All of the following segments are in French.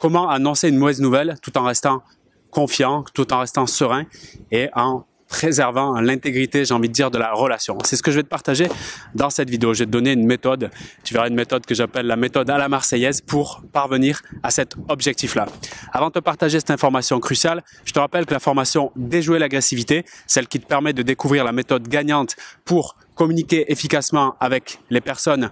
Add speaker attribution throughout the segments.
Speaker 1: comment annoncer une mauvaise nouvelle tout en restant confiant, tout en restant serein et en préservant l'intégrité, j'ai envie de dire, de la relation. C'est ce que je vais te partager dans cette vidéo. Je vais te donner une méthode. Tu verras une méthode que j'appelle la méthode à la Marseillaise pour parvenir à cet objectif-là. Avant de te partager cette information cruciale, je te rappelle que la formation Déjouer l'agressivité, celle qui te permet de découvrir la méthode gagnante pour communiquer efficacement avec les personnes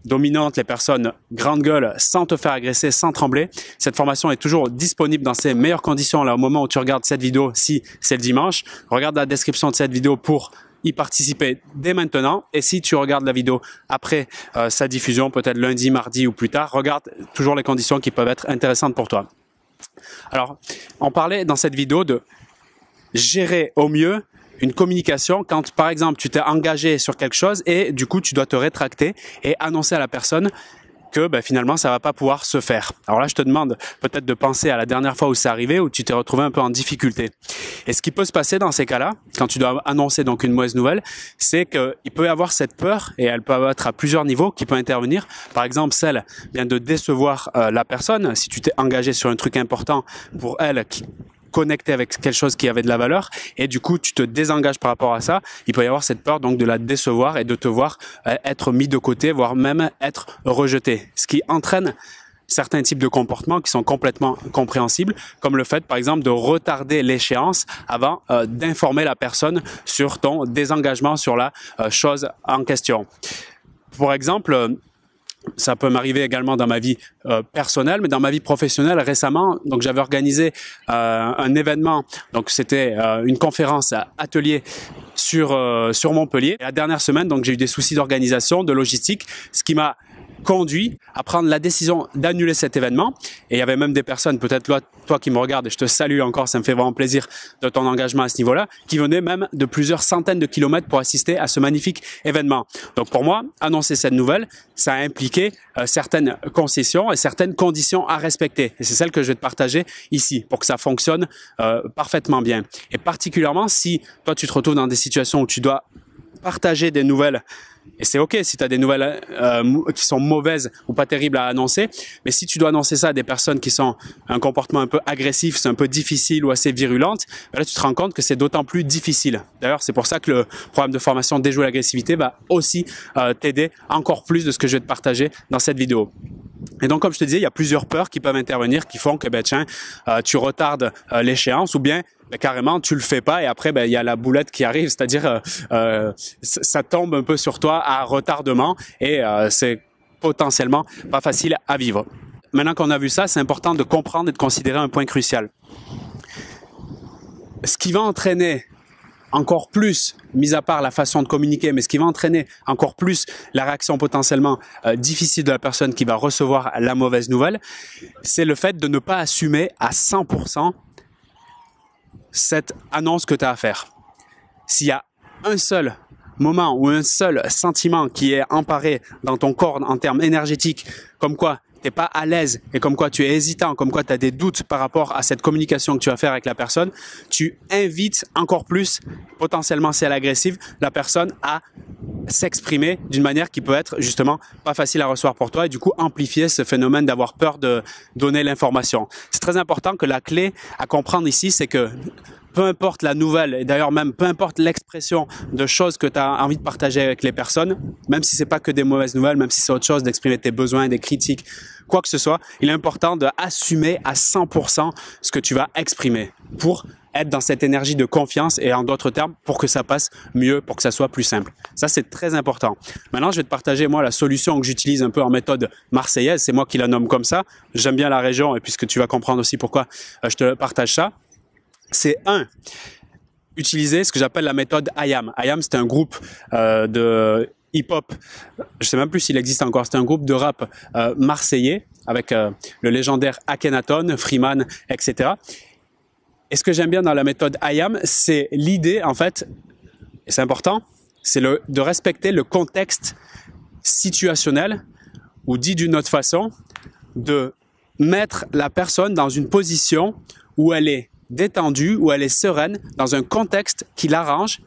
Speaker 1: dominante, les personnes grande gueule, sans te faire agresser, sans trembler. Cette formation est toujours disponible dans ses meilleures conditions là au moment où tu regardes cette vidéo, si c'est le dimanche. Regarde la description de cette vidéo pour y participer dès maintenant. Et si tu regardes la vidéo après sa diffusion, peut-être lundi, mardi ou plus tard, regarde toujours les conditions qui peuvent être intéressantes pour toi. Alors, on parlait dans cette vidéo de gérer au mieux une communication quand, par exemple, tu t'es engagé sur quelque chose et du coup, tu dois te rétracter et annoncer à la personne que finalement, ça va pas pouvoir se faire. Alors là, je te demande peut-être de penser à la dernière fois où c'est arrivé, où tu t'es retrouvé un peu en difficulté. Et ce qui peut se passer dans ces cas-là, quand tu dois annoncer donc une mauvaise nouvelle, c'est qu'il peut y avoir cette peur, et elle peut être à plusieurs niveaux, qui peut intervenir. Par exemple, celle de décevoir la personne. Si tu t'es engagé sur un truc important pour elle, qui connecté avec quelque chose qui avait de la valeur et du coup tu te désengages par rapport à ça, il peut y avoir cette peur donc de la décevoir et de te voir être mis de côté, voire même être rejeté. Ce qui entraîne certains types de comportements qui sont complètement compréhensibles, comme le fait par exemple de retarder l'échéance avant d'informer la personne sur ton désengagement sur la chose en question. Pour exemple, ça peut m'arriver également dans ma vie personnelle, mais dans ma vie professionnelle récemment, donc j'avais organisé un événement, donc c'était une conférence atelier sur Montpellier. Et la dernière semaine, donc j'ai eu des soucis d'organisation, de logistique, ce qui m'a conduit à prendre la décision d'annuler cet événement. Et il y avait même des personnes, peut-être toi qui me regardes, et je te salue encore, ça me fait vraiment plaisir de ton engagement à ce niveau-là, qui venaient même de plusieurs centaines de kilomètres pour assister à ce magnifique événement. Donc pour moi, annoncer cette nouvelle, ça a impliqué certaines concessions et certaines conditions à respecter. Et c'est celle que je vais te partager ici pour que ça fonctionne parfaitement bien. Et particulièrement si toi tu te retrouves dans des situations où tu dois partager des nouvelles. Et c'est OK si tu as des nouvelles qui sont mauvaises ou pas terribles à annoncer, mais si tu dois annoncer ça à des personnes qui sont un comportement un peu agressif, c'est un peu difficile ou assez virulente, là tu te rends compte que c'est d'autant plus difficile. D'ailleurs, c'est pour ça que le programme de formation Déjouer l'agressivité va aussi t'aider encore plus de ce que je vais te partager dans cette vidéo. Et donc, comme je te disais, il y a plusieurs peurs qui peuvent intervenir qui font que tu retardes l'échéance ou bien carrément tu le fais pas et après il y a la boulette qui arrive, c'est-à-dire ça tombe un peu sur toi à retardement et c'est potentiellement pas facile à vivre. Maintenant qu'on a vu ça, c'est important de comprendre et de considérer un point crucial. Ce qui va entraîner encore plus, mis à part la façon de communiquer, mais ce qui va entraîner encore plus la réaction potentiellement difficile de la personne qui va recevoir la mauvaise nouvelle, c'est le fait de ne pas assumer à 100% cette annonce que tu as à faire. S'il y a un seul moment ou un seul sentiment qui est emparé dans ton corps en termes énergétiques, comme quoi tu n'es pas à l'aise et comme quoi tu es hésitant, comme quoi tu as des doutes par rapport à cette communication que tu vas faire avec la personne, tu invites encore plus, potentiellement si elle est agressive, la personne à s'exprimer d'une manière qui peut être justement pas facile à recevoir pour toi et du coup amplifier ce phénomène d'avoir peur de donner l'information. C'est très important que la clé à comprendre ici, c'est que peu importe la nouvelle, et d'ailleurs même peu importe l'expression de choses que tu as envie de partager avec les personnes, même si c'est pas que des mauvaises nouvelles, même si c'est autre chose, d'exprimer tes besoins, des critiques, quoi que ce soit, il est important d'assumer à 100% ce que tu vas exprimer pour être dans cette énergie de confiance et en d'autres termes, pour que ça passe mieux, pour que ça soit plus simple. Ça, c'est très important. Maintenant, je vais te partager, moi, la solution que j'utilise un peu en méthode marseillaise. C'est moi qui la nomme comme ça. J'aime bien la région et puisque tu vas comprendre aussi pourquoi je te partage ça. C'est utiliser ce que j'appelle la méthode IAM. IAM, c'est un groupe de hip-hop, je sais même plus s'il existe encore, c'est un groupe de rap marseillais avec le légendaire Akhenaton, Freeman, etc. Et ce que j'aime bien dans la méthode IAM, c'est l'idée, en fait, et c'est important, c'est de respecter le contexte situationnel, ou dit d'une autre façon, de mettre la personne dans une position où elle est détendue, où elle est sereine, dans un contexte qui l'arrange,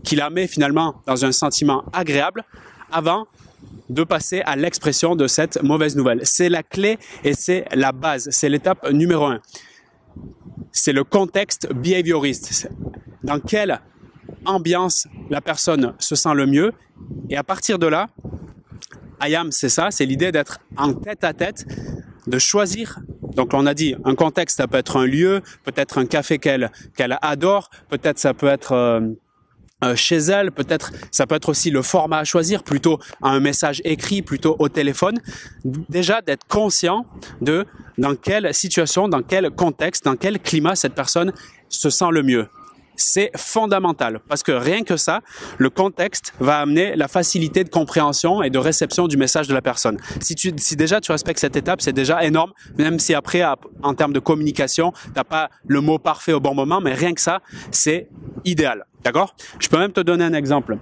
Speaker 1: qui la met finalement dans un sentiment agréable, avant de passer à l'expression de cette mauvaise nouvelle. C'est la clé et c'est la base, c'est l'étape numéro 1. C'est le contexte behavioriste. Dans quelle ambiance la personne se sent le mieux. Et à partir de là, IAM, c'est ça, c'est l'idée d'être en tête-à-tête, de choisir. Donc on a dit, un contexte, ça peut être un lieu, peut-être un café qu'elle adore, peut-être ça peut être chez elle, peut-être ça peut être aussi le format à choisir, plutôt un message écrit, plutôt au téléphone. Déjà d'être conscient de dans quelle situation, dans quel contexte, dans quel climat cette personne se sent le mieux. C'est fondamental parce que rien que ça, le contexte va amener la facilité de compréhension et de réception du message de la personne. Si déjà tu respectes cette étape, c'est déjà énorme, même si après, en termes de communication, t'as pas le mot parfait au bon moment, mais rien que ça, c'est idéal. D'accord? Je peux même te donner un exemple.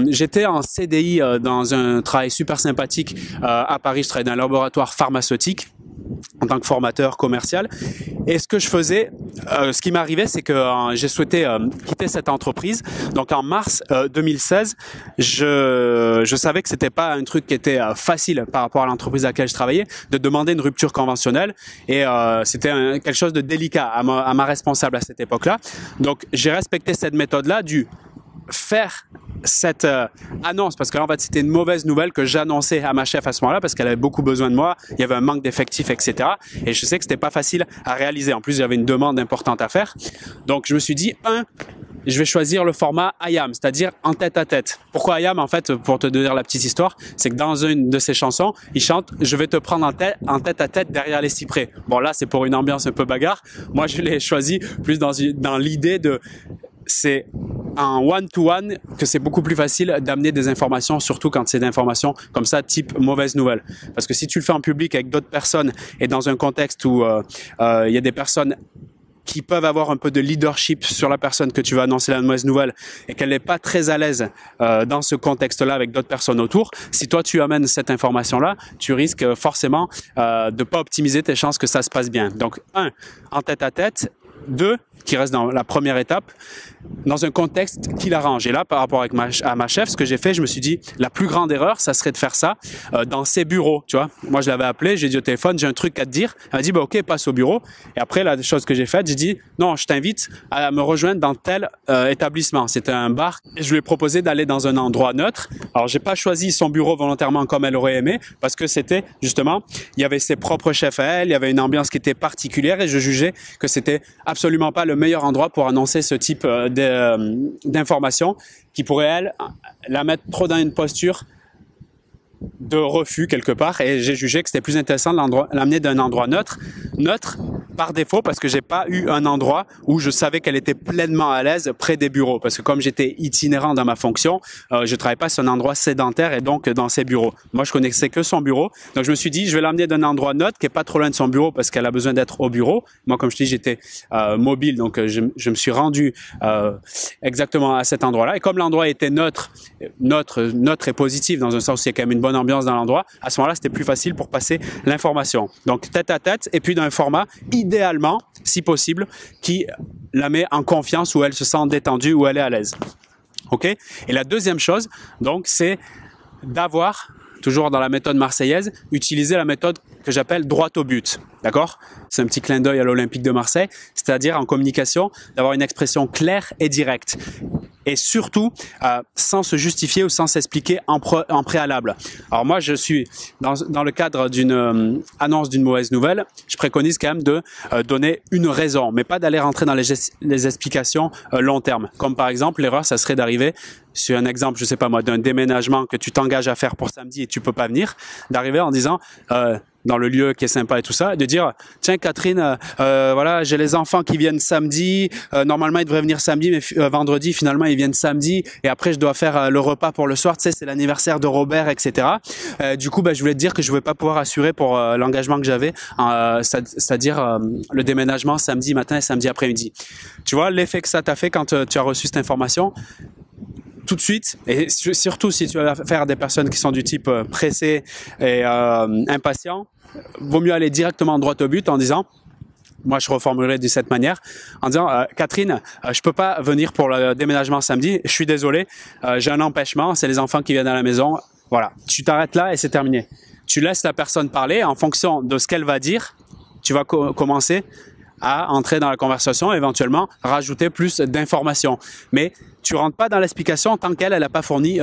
Speaker 1: J'étais en CDI dans un travail super sympathique à Paris. Je travaillais dans un laboratoire pharmaceutique en tant que formateur commercial. Et ce que je faisais, ce qui m'arrivait, c'est que j'ai souhaité quitter cette entreprise. Donc en mars 2016, je savais que c'était pas un truc qui était facile par rapport à l'entreprise à laquelle je travaillais, de demander une rupture conventionnelle. Et c'était quelque chose de délicat à ma responsable à cette époque-là. Donc j'ai respecté cette méthode-là du faire cette annonce, parce que là, en fait, c'était une mauvaise nouvelle que j'annonçais à ma chef à ce moment-là, parce qu'elle avait beaucoup besoin de moi, il y avait un manque d'effectifs, etc. Et je sais que c'était pas facile à réaliser. En plus, j'avais une demande importante à faire. Donc, je me suis dit, je vais choisir le format IAM, c'est-à-dire en tête-à-tête. Pourquoi IAM? En fait, pour te donner la petite histoire, c'est que dans une de ses chansons, il chante « Je vais te prendre en tête-à-tête derrière les cyprès ». Bon, là, c'est pour une ambiance un peu bagarre. Moi, je l'ai choisi plus dans l'idée de... C'est en one-to-one que c'est beaucoup plus facile d'amener des informations, surtout quand c'est des informations comme ça, type mauvaise nouvelle. Parce que si tu le fais en public avec d'autres personnes et dans un contexte où il y a des personnes qui peuvent avoir un peu de leadership sur la personne que tu vas annoncer la mauvaise nouvelle et qu'elle n'est pas très à l'aise dans ce contexte-là avec d'autres personnes autour, si toi tu amènes cette information-là, tu risques forcément de pas optimiser tes chances que ça se passe bien. Donc, en tête-à-tête. 2, qui reste dans la première étape, dans un contexte qui l'arrange. Et là, par rapport à ma chef, ce que j'ai fait, je me suis dit, la plus grande erreur, ça serait de faire ça dans ses bureaux, tu vois. Moi, je l'avais appelé, j'ai dit au téléphone, j'ai un truc à te dire. Elle m'a dit, bah, ok, passe au bureau. Et après, la chose que j'ai faite, j'ai dit, non, je t'invite à me rejoindre dans tel établissement. C'était un bar. Et je lui ai proposé d'aller dans un endroit neutre. Alors, j'ai pas choisi son bureau volontairement comme elle aurait aimé, parce que c'était, justement, il y avait ses propres chefs à elle, il y avait une ambiance qui était particulière et je jugeais que c'était absolument pas le meilleur endroit pour annoncer ce type d'informations qui pourrait, elle, la mettre trop dans une posture de refus quelque part, et j'ai jugé que c'était plus intéressant de l'amener d'un endroit neutre par défaut, parce que j'ai pas eu un endroit où je savais qu'elle était pleinement à l'aise près des bureaux, parce que comme j'étais itinérant dans ma fonction, je travaillais pas sur un endroit sédentaire et donc dans ses bureaux. Moi, je connaissais que son bureau, donc je me suis dit, je vais l'amener d'un endroit neutre qui est pas trop loin de son bureau, parce qu'elle a besoin d'être au bureau. Moi, comme je te dis, j'étais mobile, donc je me suis rendu exactement à cet endroit-là, et comme l'endroit était neutre et positif, dans un sens où il y a quand même une bonne ambiance dans l'endroit, à ce moment-là, c'était plus facile pour passer l'information. Donc, tête à tête, et puis dans un format, idéalement, si possible, qui la met en confiance, où elle se sent détendue, où elle est à l'aise. OK? Et la deuxième chose, donc, c'est d'avoir, toujours dans la méthode marseillaise, utiliser la méthode que j'appelle droit au but. D'accord? C'est un petit clin d'œil à l'Olympique de Marseille, c'est-à-dire en communication, d'avoir une expression claire et directe. Et surtout, sans se justifier ou sans s'expliquer en préalable. Alors moi, je suis dans le cadre d'une annonce d'une mauvaise nouvelle, je préconise quand même de donner une raison, mais pas d'aller rentrer dans les explications long terme. Comme par exemple, l'erreur, ça serait d'arriver sur un exemple, je sais pas moi, d'un déménagement que tu t'engages à faire pour samedi et tu peux pas venir, d'arriver en disant dans le lieu qui est sympa et tout ça, de dire tiens Catherine, voilà, j'ai les enfants qui viennent samedi, normalement ils devraient venir samedi, mais vendredi finalement ils viennent samedi, et après je dois faire le repas pour le soir, tu sais, c'est l'anniversaire de Robert, etc. Du coup, je voulais te dire que je ne vais pas pouvoir assurer pour l'engagement que j'avais, c'est-à-dire le déménagement samedi matin et samedi après-midi. Tu vois l'effet que ça t'a fait quand tu as reçu cette information? Tout de suite, et surtout si tu vas faire des personnes qui sont du type pressé et impatient, vaut mieux aller directement droit au but en disant, moi je reformulerai de cette manière, en disant Catherine, je peux pas venir pour le déménagement samedi, je suis désolé, j'ai un empêchement, c'est les enfants qui viennent à la maison, Voilà, tu t'arrêtes là et c'est terminé. Tu laisses la personne parler en fonction de ce qu'elle va dire. Tu vas commencer à entrer dans la conversation, éventuellement rajouter plus d'informations. Mais tu rentres pas dans l'explication tant qu'elle n'a pas fourni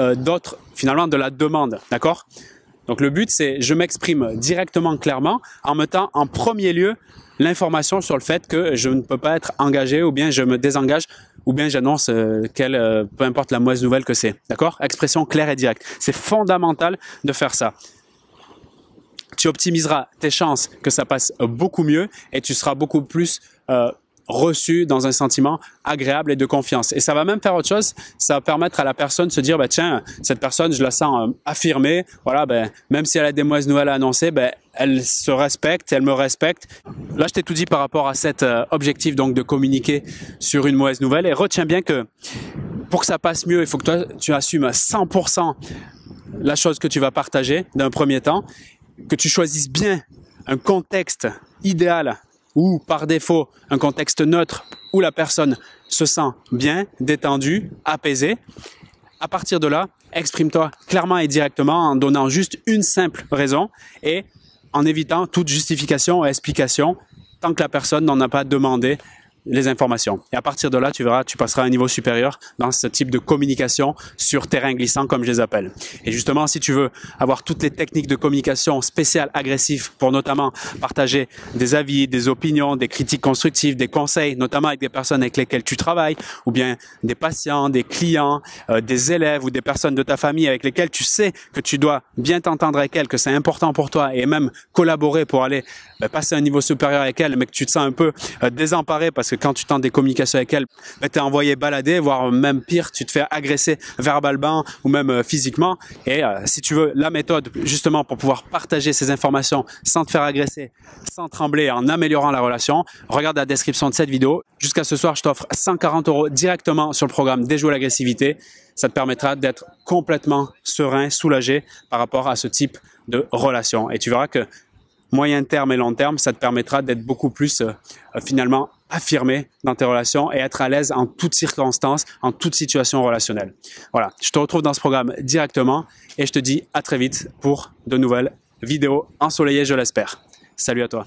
Speaker 1: finalement de la demande, d'accord? Donc le but, c'est je m'exprime directement, clairement, en mettant en premier lieu l'information sur le fait que je ne peux pas être engagé, ou bien je me désengage, ou bien j'annonce peu importe la mauvaise nouvelle que c'est, d'accord? Expression claire et directe. C'est fondamental de faire ça. Tu optimiseras tes chances que ça passe beaucoup mieux et tu seras beaucoup plus reçu dans un sentiment agréable et de confiance. Et ça va même faire autre chose, ça va permettre à la personne de se dire, bah, tiens, cette personne, je la sens affirmée, voilà, ben, même si elle a des mauvaises nouvelles à annoncer, ben, elle se respecte, elle me respecte. Là, je t'ai tout dit par rapport à cet objectif donc de communiquer sur une mauvaise nouvelle. Et retiens bien que pour que ça passe mieux, il faut que toi, tu assumes à 100% la chose que tu vas partager d'un premier temps, que tu choisisses bien un contexte idéal ou par défaut un contexte neutre où la personne se sent bien, détendue, apaisée. À partir de là, exprime-toi clairement et directement en donnant juste une simple raison et en évitant toute justification et explication tant que la personne n'en a pas demandé les informations. Et à partir de là, tu verras, tu passeras à un niveau supérieur dans ce type de communication sur terrain glissant, comme je les appelle. Et justement, si tu veux avoir toutes les techniques de communication spéciales, agressives, pour notamment partager des avis, des opinions, des critiques constructives, des conseils, notamment avec des personnes avec lesquelles tu travailles, ou bien des patients, des clients, des élèves ou des personnes de ta famille avec lesquelles tu sais que tu dois bien t'entendre avec elles, que c'est important pour toi et même collaborer pour aller passer à un niveau supérieur avec elles, mais que tu te sens un peu désemparé parce que quand tu tentes des communications avec elles, tu es envoyé balader, voire même pire, tu te fais agresser verbalement ou même physiquement. Et si tu veux la méthode justement pour pouvoir partager ces informations sans te faire agresser, sans trembler, en améliorant la relation, regarde la description de cette vidéo. Jusqu'à ce soir, je t'offre 140 € directement sur le programme Déjouer l'agressivité. Ça te permettra d'être complètement serein, soulagé par rapport à ce type de relation. Et tu verras que moyen terme et long terme, ça te permettra d'être beaucoup plus finalement affirmé dans tes relations et être à l'aise en toutes circonstances, en toute situation relationnelle. Voilà, je te retrouve dans ce programme directement et je te dis à très vite pour de nouvelles vidéos ensoleillées, je l'espère. Salut à toi.